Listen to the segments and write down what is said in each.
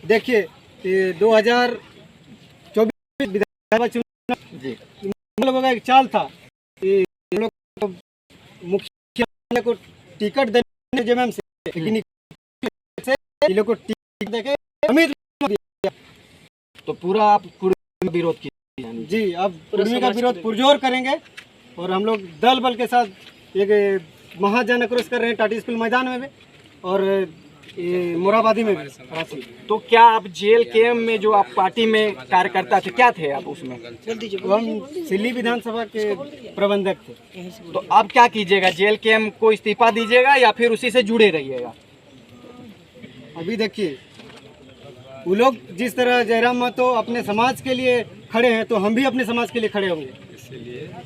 देखिए 2024 विधानसभा चुनाव हम लोगों का एक चाल था कि हम लोग को मुखिया को टिकट देने जेएमएम से, लेकिन इन लोग को टिकट देके अमित दिया। तो पूरा आप कुर्मी का विरोध किया? जी, अब कुर्मी का विरोध पुरजोर करेंगे और हम लोग दल बल के साथ एक महाजन आक्रोश कर रहे हैं टाटी स्कूल मैदान में भी और ये मोराबादी में भी। तो क्या आप जेल कैम्प में जो आप पार्टी में कार्यकर्ता थे, क्या थे आप उसमें? हम सिल्ली विधानसभा के प्रबंधक थे। तो आप क्या कीजिएगा, जेल कैम्प को इस्तीफा दीजिएगा या फिर उसी से जुड़े रहिएगा? अभी देखिए वो लोग जिस तरह जयराम महतो अपने समाज के लिए खड़े हैं तो हम भी अपने समाज के लिए खड़े होंगे।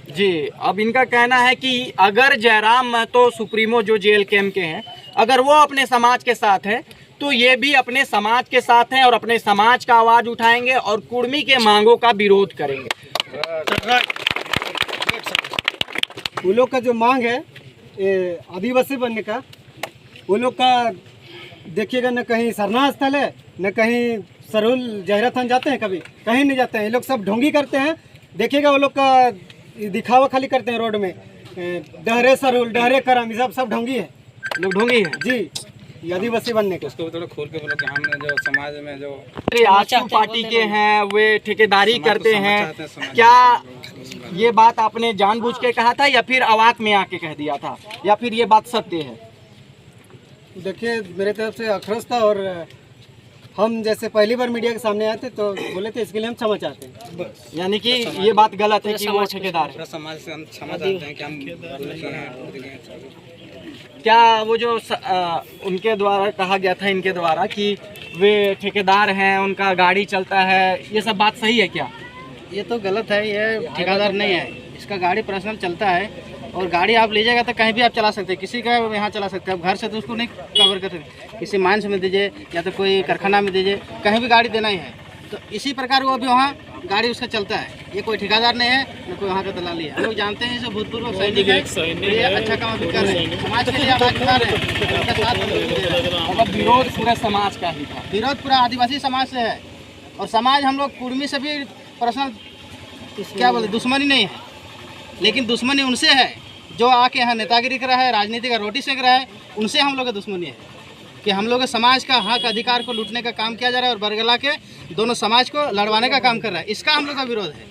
जी, अब इनका कहना है कि अगर जयराम महतो सुप्रीमो जो जेल कैम्प के हैं, अगर वो अपने समाज के साथ हैं तो ये भी अपने समाज के साथ हैं और अपने समाज का आवाज़ उठाएंगे और कुर्मी के मांगों का विरोध करेंगे। वो लोग का जो मांग है आदिवासी बनने का, वो लोग का देखिएगा न कहीं सरना स्थल है न कहीं सरुल जहरा थान जाते हैं, कभी कहीं नहीं जाते हैं। ये लोग सब ढोंगी करते हैं, देखिएगा वो लोग का दिखावा खाली करते हैं रोड में, डहरे सरुल डहरे करम ये सब ढोंगी है, लोग ढोंगी हैं जी आदिवासी बनने के। उसको थोड़ा खोल के बोलो कि हमने जो समाज में जो आजकल पार्टी के हैं वे ठेकेदारी करते हैं, क्या ये बात आपने जानबूझ के कहा था या फिर अवाक में आके कह दिया था या फिर ये बात सत्य है? देखिए मेरे तरफ से अखरस था और हम जैसे पहली बार मीडिया के सामने आए थे तो बोले थे इसके लिए हम क्षमा चाहते हैं। यानी कि ये बात गलत है कि वो ठेकेदार है। समाज से हम क्षमा चाहते हैं कि हम गलती हैं। क्या वो जो उनके द्वारा कहा गया था, इनके द्वारा कि वे ठेकेदार हैं, उनका गाड़ी चलता है, ये सब बात सही है क्या? ये तो गलत है, ये ठेकेदार नहीं है, इसका गाड़ी पर्सनल चलता है और गाड़ी आप ले जाएगा तो कहीं भी आप चला सकते हैं, किसी का यहाँ चला सकते हैं। आप घर से तो उसको नहीं कवर कर सकते, किसी माइंस में दीजिए या तो कोई कारखाना में दीजिए, कहीं भी गाड़ी देना ही है। तो इसी प्रकार वो भी वहाँ गाड़ी उसका चलता है। ये कोई ठेकेदार नहीं है न कोई वहाँ का दलाली है। हम लोग जानते हैं इसे भूतपूर्व सैनिक है, ये अच्छा काम अभी कर रहे हैं, समाज के लिए आवाज उठा रहे हैं, उनके साथ मतलब विरोध पूरा समाज का ही था। विरोध पूरा आदिवासी समाज से है और समाज हम लोग कुर्मी से भी पर्सनल क्या बोले दुश्मनी नहीं है, लेकिन दुश्मनी उनसे है जो आके यहाँ नेतागिरी कर रहा है, राजनीति का रोटी सेक रहा है, उनसे हम लोग का दुश्मनी है कि हम लोग समाज का हक अधिकार को लूटने का काम किया जा रहा है और बरगला के दोनों समाज को लड़वाने का काम कर रहा है। इसका हम लोग का विरोध है।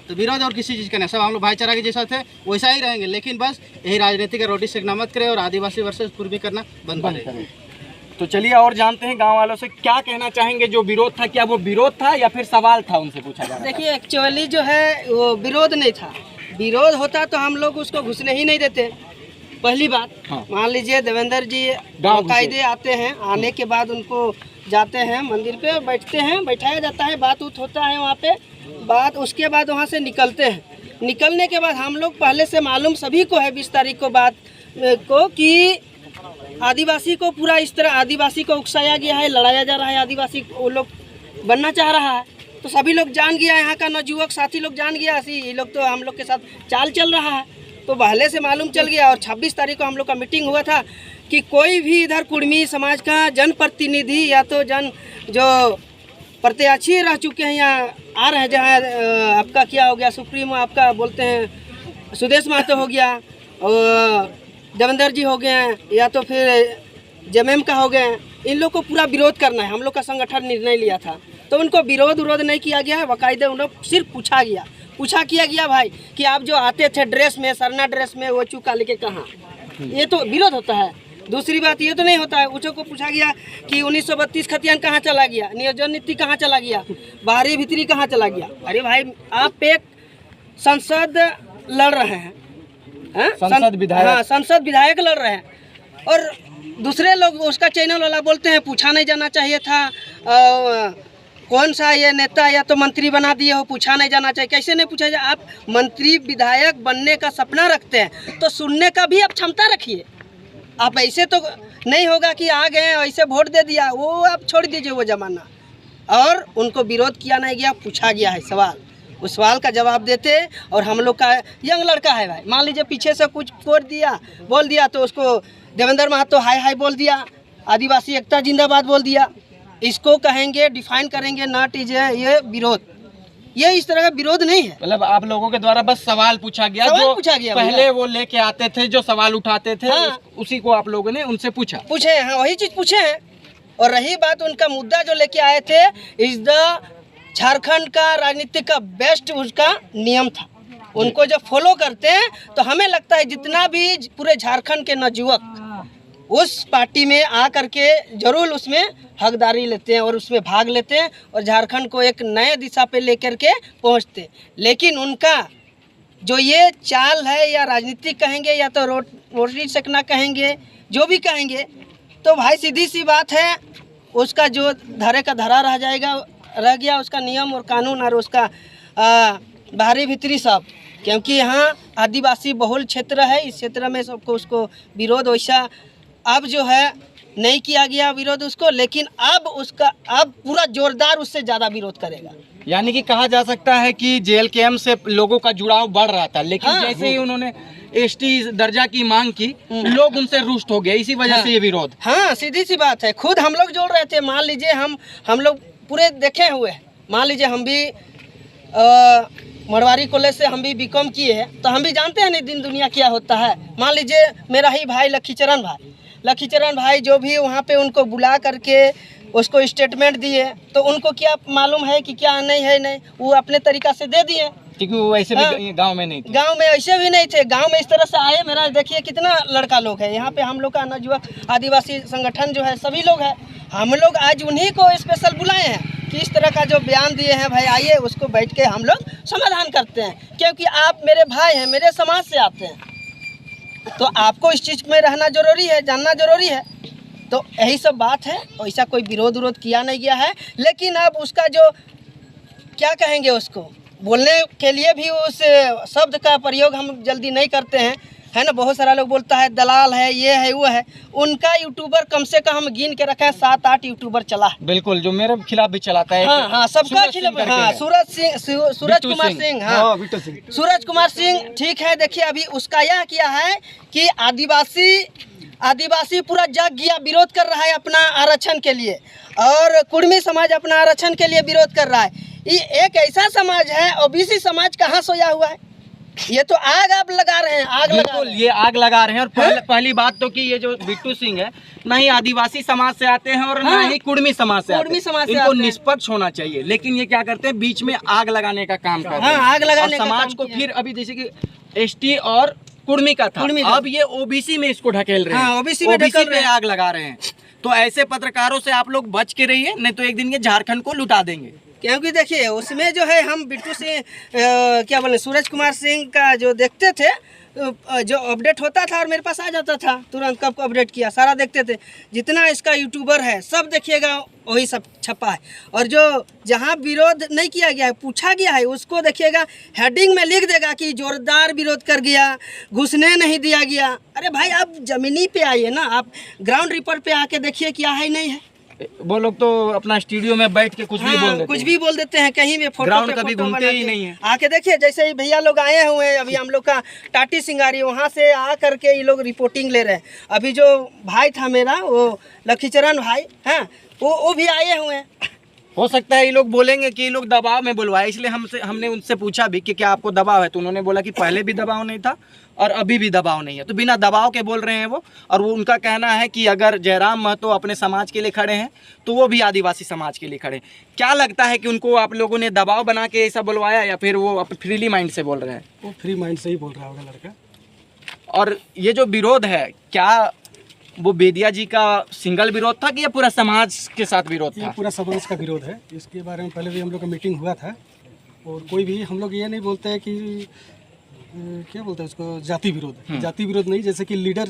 तो विरोध और किसी चीज़ का नहीं, सब हम लोग भाईचारा के जैसा थे वैसा ही रहेंगे, लेकिन बस यही राजनीति का रोटी सेकना मत करें और आदिवासी वर्सेस कुर्मी करना बंद करें। तो चलिए और जानते हैं गांव वालों से क्या कहना चाहेंगे। जो विरोध था, क्या वो विरोध था या फिर सवाल था, उनसे पूछा जा रहा है। देखिए एक्चुअली जो है वो विरोध नहीं था, विरोध होता तो हम लोग उसको घुसने ही नहीं देते। पहली बात मान लीजिए देवेंद्र जी बाकायदे आते हैं, आने के बाद उनको जाते हैं मंदिर पे बैठते हैं, बैठाया जाता है, बात उत होता है वहाँ पे बात, उसके बाद वहाँ से निकलते हैं। निकलने के बाद हम लोग पहले से मालूम सभी को है 20 तारीख को बात को कि आदिवासी को पूरा इस तरह आदिवासी को उकसाया गया है, लड़ाया जा रहा है, आदिवासी वो लोग बनना चाह रहा है। तो सभी लोग जान गया, यहाँ का नवयुवक साथी लोग जान गया, ये लोग तो हम लोग के साथ चाल चल रहा है, तो पहले से मालूम चल गया। और 26 तारीख को हम लोग का मीटिंग हुआ था कि कोई भी इधर कुर्मी समाज का जनप्रतिनिधि या तो जो प्रत्याशी रह चुके हैं यहाँ आ रहे हैं, जहाँ आपका क्या हो गया सुप्रीमो आपका बोलते हैं सुदेश महतो हो गया और देवेंद्र जी हो गए हैं या तो फिर जेएमएम का हो गए, इन लोग को पूरा विरोध करना है। हम लोग का संगठन निर्णय लिया था तो उनको विरोध नहीं किया गया है, बाकायदे उन लोग सिर्फ पूछा किया गया भाई कि आप जो आते थे ड्रेस में, सरना ड्रेस में, वो चूका लेके कहाँ, ये तो विरोध होता है। दूसरी बात ये तो नहीं होता है, उसको पूछा गया कि 1932 खतियान कहाँ चला गया, नियोजन नीति कहाँ चला गया, बाहरी भीतरी कहाँ चला गया। अरे भाई आप एक संसद लड़ रहे हैं, संसद विधायक लड़ रहे हैं और दूसरे लोग उसका चैनल वाला बोलते हैं पूछा नहीं जाना चाहिए था, कौन सा ये नेता या तो मंत्री बना दिए हो, पूछा नहीं जाना चाहिए। कैसे नहीं पूछा जाए? आप मंत्री विधायक बनने का सपना रखते हैं तो सुनने का भी आप क्षमता रखिए। आप ऐसे तो नहीं होगा कि आ गए ऐसे वोट दे दिया, वो आप छोड़ दीजिए वो जमाना। और उनको विरोध किया नहीं गया, पूछा गया है सवाल, उस सवाल का जवाब देते। और हम लोग का यंग लड़का है भाई, मान लीजिए पीछे से कुछ बोल दिया तो उसको देवेंद्र महतो हाय हाय बोल दिया, आदिवासी एकता जिंदाबाद बोल दिया, इसको कहेंगे, डिफाइन करेंगे, नॉट इज ये विरोध। ये इस तरह का विरोध नहीं है। मतलब आप लोगों के द्वारा बस सवाल पूछा गया, सवाल जो पूछा गया पहले वो लेके आते थे, जो सवाल उठाते थे, हाँ। उसी को आप लोगों ने उनसे पूछा। पूछे हैं, वही चीज पूछे हैं। और रही बात उनका मुद्दा जो लेके आए थे, इस द झारखंड का राजनीति का बेस्ट उसका नियम था। उनको जब फॉलो करते हैं तो हमें लगता है जितना भी पूरे झारखंड के नवयुवक उस पार्टी में आ करके जरूर उसमें हकदारी लेते हैं और उसमें भाग लेते हैं और झारखंड को एक नए दिशा पे लेकर के पहुंचते हैं। लेकिन उनका जो ये चाल है, या राजनीति कहेंगे या तो रोटी सेकना कहेंगे, जो भी कहेंगे, तो भाई सीधी सी बात है, उसका जो धरे का धरा रह गया उसका नियम और कानून और उसका बाहरी भीतरी सब। क्योंकि यहाँ आदिवासी बहुल क्षेत्र है, इस क्षेत्र में सबको उसको विरोध वैसा अब जो है नहीं किया गया विरोध उसको, लेकिन अब पूरा जोरदार उससे ज़्यादा विरोध करेगा। यानी कि कहा जा सकता है कि जेएलकेएम से लोगों का जुड़ाव बढ़ रहा था, लेकिन हाँ, जैसे ही उन्होंने एसटी दर्जा की मांग की, लोग उनसे रुष्ट हो गए, इसी वजह से ये विरोध। हाँ, सीधी सी बात है। खुद हम लोग जोड़ रहे थे। मान लीजिए हम लोग पूरे देखे हुए हैं। मान लीजिए हम भी मरवाड़ी कॉलेज से हम भी बीकॉम किए हैं, तो हम भी जानते हैं नहीं दिन दुनिया क्या होता है। मान लीजिए मेरा ही भाई लखीचरण भाई जो भी वहाँ पे उनको बुला करके उसको स्टेटमेंट दिए, तो उनको क्या मालूम है कि क्या नहीं, वो अपने तरीका से दे दिए, क्योंकि वो ऐसे भी गांव में नहीं थे। गांव में ऐसे भी नहीं थे। गांव में इस तरह से आए। मेरा देखिए कितना लड़का लोग है यहाँ पे। हम लोग का नवयुवक आदिवासी संगठन जो है सभी लोग हैं। हम लोग आज उन्हीं को स्पेशल बुलाए हैं कि इस तरह का जो बयान दिए हैं भाई, आइए उसको बैठ के हम लोग समाधान करते हैं। क्योंकि आप मेरे भाई हैं, मेरे समाज से आते हैं, तो आपको इस चीज़ में रहना जरूरी है, जानना जरूरी है। तो यही सब बात है। ऐसा कोई विरोध किया नहीं गया है। लेकिन अब उसका जो क्या कहेंगे, उसको बोलने के लिए भी उस शब्द का प्रयोग हम जल्दी नहीं करते हैं, है ना। बहुत सारा लोग बोलता है दलाल है, ये है वो है। उनका यूट्यूबर कम से कम हम गिन के रखे हैं 7-8 यूट्यूबर चला है। बिल्कुल, जो मेरे खिलाफ भी चलाता है। हाँ, सबका खिलाफ। हाँ, सूरज कुमार सिंह ठीक है। देखिए अभी उसका यह किया है कि आदिवासी पूरा जग गया, विरोध कर रहा है अपना आरक्षण के लिए, और कुर्मी समाज अपना आरक्षण के लिए विरोध कर रहा है। ये एक ऐसा समाज है, ओबीसी समाज कहाँ सोया हुआ है। ये तो आग आप लगा रहे हैं, ये आग लगा रहे हैं। और पहली बात तो कि ये जो बिट्टू सिंह है, ना ही आदिवासी समाज से आते हैं और ना ही कुर्मी समाज से आते हैं। इनको निष्पक्ष होना चाहिए, लेकिन ये क्या करते हैं, बीच में आग लगाने का काम करते हैं। आग लगाने का समाज को फिर अभी जैसे कि एसटी और कुर्मी का था, अब ये ओबीसी में इसको ढकेल रहे हैं। ओबीसी में आग लगा रहे हैं। तो ऐसे पत्रकारों से आप लोग बच के रहिए, नहीं तो एक दिन ये झारखंड को लुटा देंगे। क्योंकि देखिए उसमें जो है हम बिट्टू सिंह क्या बोले सूरज कुमार सिंह का जो देखते थे, जो अपडेट होता था और मेरे पास आ जाता था तुरंत, कब को अपडेट किया सारा देखते थे। जितना इसका यूट्यूबर है सब देखिएगा वही सब छपा है। और जो जहाँ विरोध नहीं किया गया है, पूछा गया है, उसको देखिएगा हेडिंग में लिख देगा कि जोरदार विरोध कर गया, घुसने नहीं दिया गया। अरे भाई आप ज़मीनी पे आइए ना, आप ग्राउंड रिपोर्ट पे आके देखिए क्या है नहीं है। वो लोग तो अपना स्टूडियो में बैठ के कुछ भी बोल देते हैं, कहीं भी फोटो ग्राउंड कभी घूमते ही नहीं है। आके देखिए, जैसे ही भैया लोग आए हुए हैं, अभी हम लोग का टाटी सिंगारी वहाँ से आ करके ये लोग रिपोर्टिंग ले रहे हैं। अभी जो भाई था मेरा, वो लखीचरण भाई हैं, वो भी आए हुए हैं। हो सकता है ये लोग बोलेंगे कि ये लोग दबाव में बुलवाए, इसलिए हमने उनसे पूछा भी कि क्या आपको दबाव है, तो उन्होंने बोला कि पहले भी दबाव नहीं था और अभी भी दबाव नहीं है। तो बिना दबाव के बोल रहे हैं वो। और वो उनका कहना है कि अगर जयराम महतो अपने समाज के लिए खड़े हैं तो वो भी आदिवासी समाज के लिए खड़े हैं। क्या लगता है कि उनको आप लोगों ने दबाव बना के ऐसा बुलवाया, या फिर वो फ्रीली माइंड से बोल रहे हैं? वो फ्री माइंड से ही बोल रहा होगा लड़का। और ये जो विरोध है, क्या वो बेदिया जी का सिंगल विरोध था कि ये पूरा समाज के साथ विरोध था? ये पूरा समाज का विरोध है। इसके बारे में पहले भी हम लोग का मीटिंग हुआ था। और कोई भी हम लोग ये नहीं बोलते हैं कि क्या बोलते हैं उसको, जाति विरोध। जाति विरोध नहीं, जैसे कि लीडर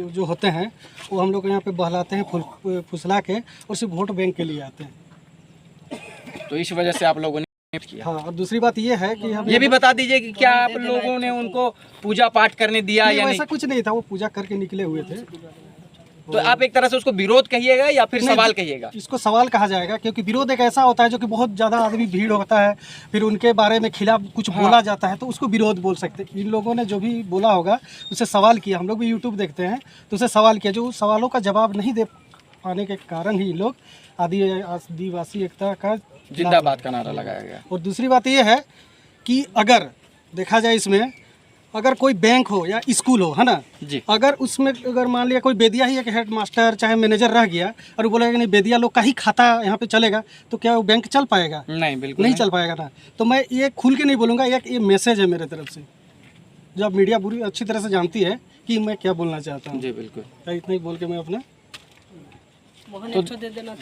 जो होते हैं वो हम लोग यहाँ पे बहलाते हैं फुसला के, और सिर्फ वोट बैंक के लिए आते हैं। तो इस वजह से आप लोगों ने किया। हाँ, और दूसरी बात ये है कि हम ये भी बता दीजिए कि क्या आप लोगों ने उनको पूजा पाठ करने दिया या नहीं? ऐसा कुछ नहीं था, वो पूजा करके निकले हुए थे। तो आप एक तरह से उसको विरोध कहिएगा या फिर सवाल कहिएगा? इसको सवाल कहा जाएगा, क्योंकि विरोध एक ऐसा होता है जो कि बहुत ज़्यादा आदमी भीड़ होता है, फिर उनके बारे में खिलाफ कुछ बोला जाता है, तो उसको विरोध बोल सकते हैं। इन लोगों ने जो भी बोला होगा उससे सवाल किया, हम लोग भी यूट्यूब देखते हैं, तो उससे सवाल किया, जो सवालों का जवाब नहीं दे आने के कारण ही लोग आदिवासी एकता का जिंदाबाद का नारा लगाया गया। और दूसरी बात ये है कि अगर देखा जाए इसमें, अगर कोई बैंक हो या स्कूल हो, है ना जी, अगर उसमें अगर मान लिया कोई बेदिया ही एक हेड मास्टर चाहे मैनेजर रह गया और बोलेगा कि नहीं बेदिया लोग का ही खाता यहाँ पे चलेगा, तो क्या वो बैंक चल पाएगा? नहीं, बिल्कुल नहीं चल पाएगा ना। तो मैं ये खुल के नहीं बोलूँगा, ये मैसेज है मेरे तरफ से, जो अब मीडिया बुरी अच्छी तरह से जानती है कि मैं क्या बोलना चाहता हूँ। जी बिल्कुल। इतना ही बोल के मैं अपना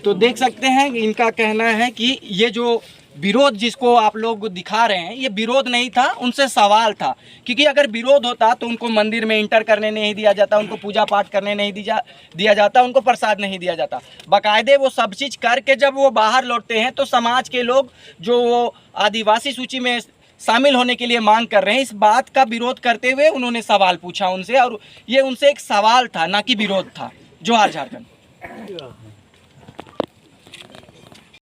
तो देख सकते हैं कि इनका कहना है कि ये जो विरोध जिसको आप लोग दिखा रहे हैं, ये विरोध नहीं था, उनसे सवाल था। क्योंकि अगर विरोध होता तो उनको मंदिर में इंटर करने नहीं दिया जाता, उनको पूजा पाठ करने नहीं दिया जाता, उनको प्रसाद नहीं दिया जाता। बाकायदे वो सब चीज़ करके जब वो बाहर लौटते हैं तो समाज के लोग जो वो आदिवासी सूची में शामिल होने के लिए मांग कर रहे हैं, इस बात का विरोध करते हुए उन्होंने सवाल पूछा उनसे, और ये उनसे एक सवाल था, ना कि विरोध था। जोहार झारखंड।